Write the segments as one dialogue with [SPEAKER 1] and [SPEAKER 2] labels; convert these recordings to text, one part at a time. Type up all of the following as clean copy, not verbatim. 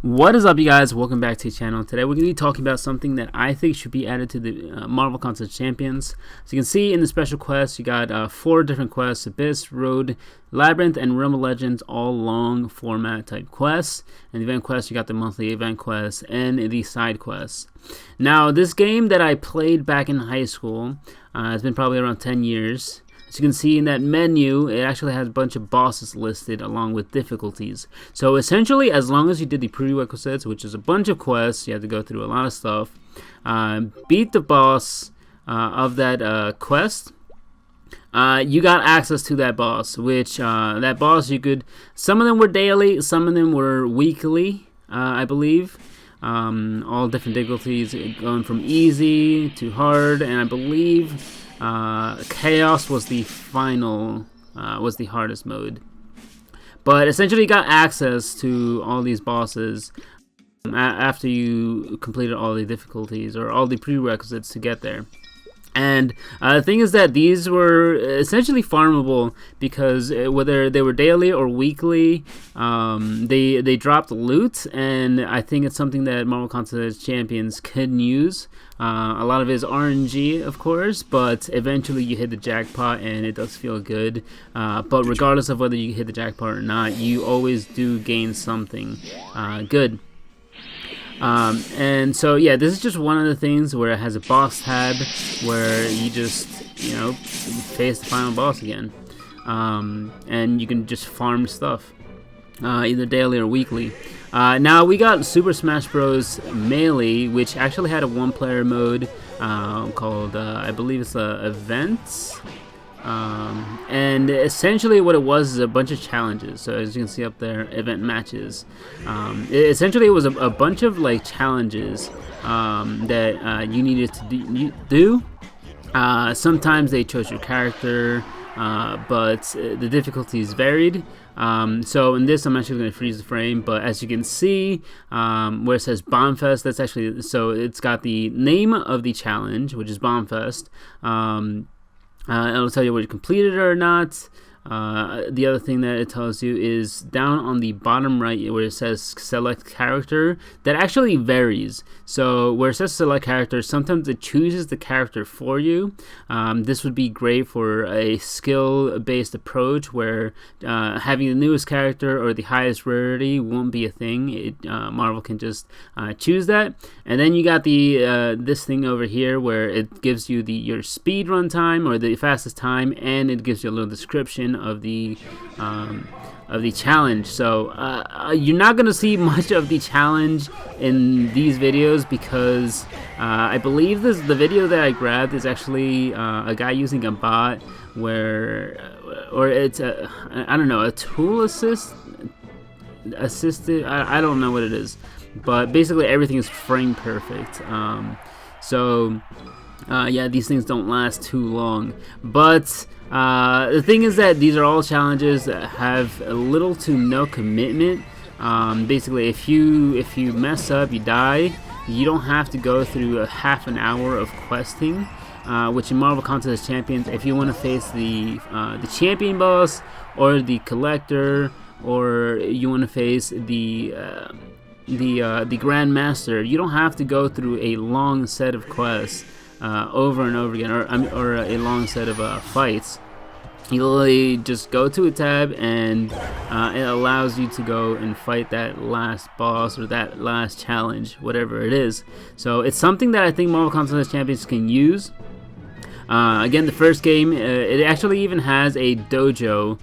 [SPEAKER 1] What is up, you guys? Welcome back to the channel. Today we're going to be talking about something that I think should be added to the Marvel Contest Champions. So you can see in the special quests, you got 4 different quests: Abyss, Road, Labyrinth, and Realm of Legends, all long format type quests. And the event quests, you got the monthly event quests and the side quests. Now, this game that I played back in high school, it's been probably around 10 years. As you can see in that menu, it actually has a bunch of bosses listed along with difficulties. So essentially, as long as you did the prerequisites, which is a bunch of quests, you have to go through a lot of stuff, beat the boss of that quest, you got access to that boss, which that boss you could, some of them were daily, some of them were weekly, I believe. All different difficulties, going from easy to hard, and I believe Chaos was the final, was the hardest mode. But essentially you got access to all these bosses after you completed all the difficulties or all the prerequisites to get there. And the thing is that these were essentially farmable because whether they were daily or weekly, they dropped loot, and I think it's something that Marvel Contest Champions can use. A lot of it is RNG, of course, but eventually you hit the jackpot and it does feel good. But regardless of whether you hit the jackpot or not, you always do gain something good. And so yeah, this is just one of the things where it has a boss tab where you just, face the final boss again, and you can just farm stuff either daily or weekly. Now we got Super Smash Bros. Melee, which actually had a 1-player mode called I believe it's Events. And essentially what it was is a bunch of challenges. So as you can see up there, event matches. Essentially it was a bunch of like challenges that you needed to do. Sometimes they chose your character, but the difficulties varied. So in this, I'm actually going to freeze the frame, but as you can see, where it says Bombfest, that's actually, so it's got the name of the challenge, which is Bombfest. It'll tell you whether you completed it or not. The other thing that it tells you is down on the bottom right where it says select character, that actually varies. So where it says select character, sometimes it chooses the character for you. This would be great for a skill-based approach where having the newest character or the highest rarity won't be a thing. Marvel can just choose that. And then you got the this thing over here where it gives you your speed run time or the fastest time, and it gives you a little description of the challenge. So you're not gonna see much of the challenge in these videos because I believe the video that I grabbed is actually a guy using a bot or it's I don't know, a tool assisted. I don't know what it is, but basically everything is frame perfect. Yeah, these things don't last too long, but the thing is that these are all challenges that have little to no commitment. Basically, if you mess up, you die, you don't have to go through a half an hour of questing, which in Marvel Contest Champions, if you want to face the champion boss or the collector, or you want to face the Grand Master, you don't have to go through a long set of quests over and over again, or a long set of fights. You literally just go to a tab and it allows you to go and fight that last boss or that last challenge, whatever it is. So it's something that I think Marvel Contest Champions can use. Again, the first game, it actually even has a dojo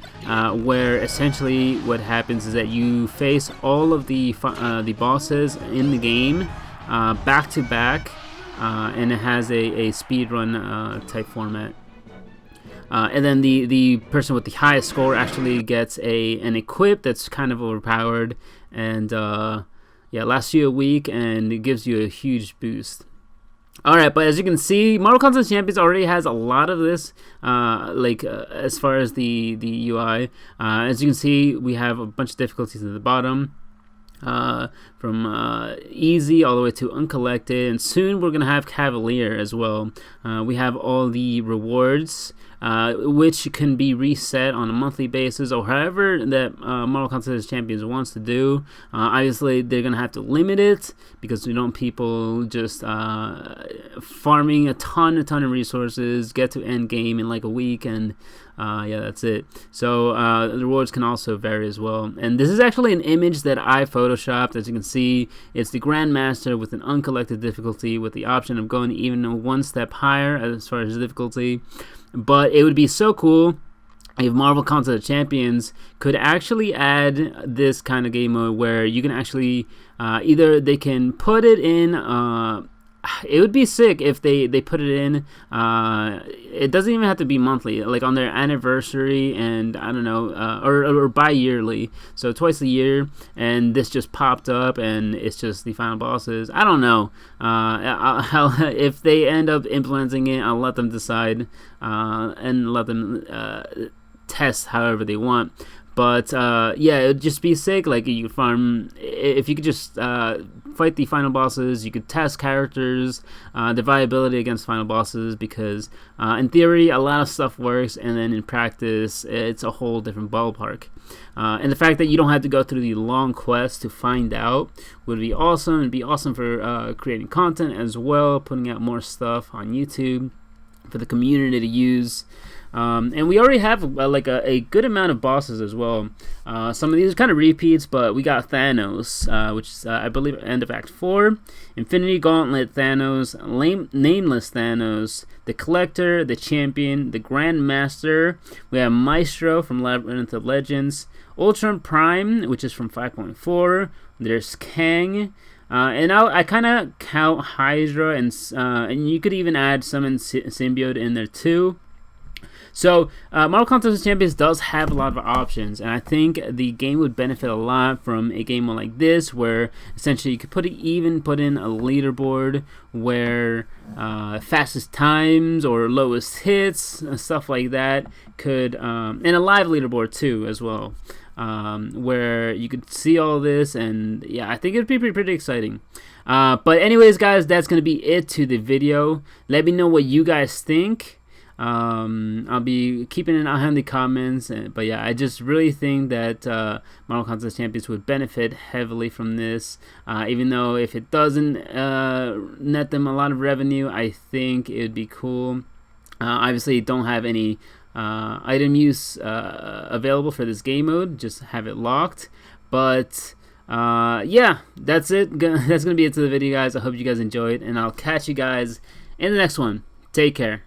[SPEAKER 1] where essentially what happens is that you face all of the bosses in the game back to back. And it has a speedrun type format. And then the person with the highest score actually gets an equip that's kind of overpowered, and yeah, lasts you a week and it gives you a huge boost. Alright, but as you can see, Marvel Contest Champions already has a lot of this, as far as the UI. As you can see, we have a bunch of difficulties at the bottom. From easy all the way to uncollected, and soon we're gonna have Cavalier as well. We have all the rewards which can be reset on a monthly basis or however that Marvel Contest Champions wants to do. Obviously, they're gonna have to limit it because we don't people just farming a ton of resources, get to end game in like a week, and yeah, that's it. So the rewards can also vary as well. And this is actually an image that I photoshopped. As you can see, it's the Grandmaster with an uncollected difficulty with the option of going even one step higher as far as difficulty. But it would be so cool if Marvel Contest Champions could actually add this kind of game mode where you can actually either they can put it in. It would be sick if they put it in. It doesn't even have to be monthly, like on their anniversary, and I don't know, or bi-yearly, so twice a year, and this just popped up and it's just the final bosses. I don't know. If they end up implementing it, I'll let them decide and let them test however they want. But yeah, it would just be sick. Like you could farm, if you could just fight the final bosses. You could test characters, the viability against final bosses, because in theory a lot of stuff works, and then in practice it's a whole different ballpark. And the fact that you don't have to go through the long quest to find out would be awesome. It'd be awesome for creating content as well, putting out more stuff on YouTube for the community to use. And we already have like a good amount of bosses as well. Some of these are kind of repeats, but we got Thanos, which is I believe end of Act 4, Infinity Gauntlet Thanos, Nameless Thanos, the Collector, the Champion, the Grandmaster. We have Maestro from Labyrinth of Legends, Ultron Prime, which is from 5.4. There's Kang. And I kind of count Hydra, and you could even add Summon Symbiote in there too. So Marvel Contest Champions does have a lot of options, and I think the game would benefit a lot from a game like this, where essentially you could put in a leaderboard where fastest times or lowest hits, stuff like that could, and a live leaderboard too as well, where you could see all this, and yeah, I think it'd be pretty exciting. But anyways, guys, that's gonna be it to the video. Let me know what you guys think. I'll be keeping an eye on the comments, but yeah, I just really think that Marvel Contest Champions would benefit heavily from this, even though if it doesn't net them a lot of revenue, I think it would be cool. Obviously don't have any item use available for this game mode, just have it locked, but yeah, that's it. That's gonna be it to the video, guys. I hope you guys enjoyed, and I'll catch you guys in the next one. Take care.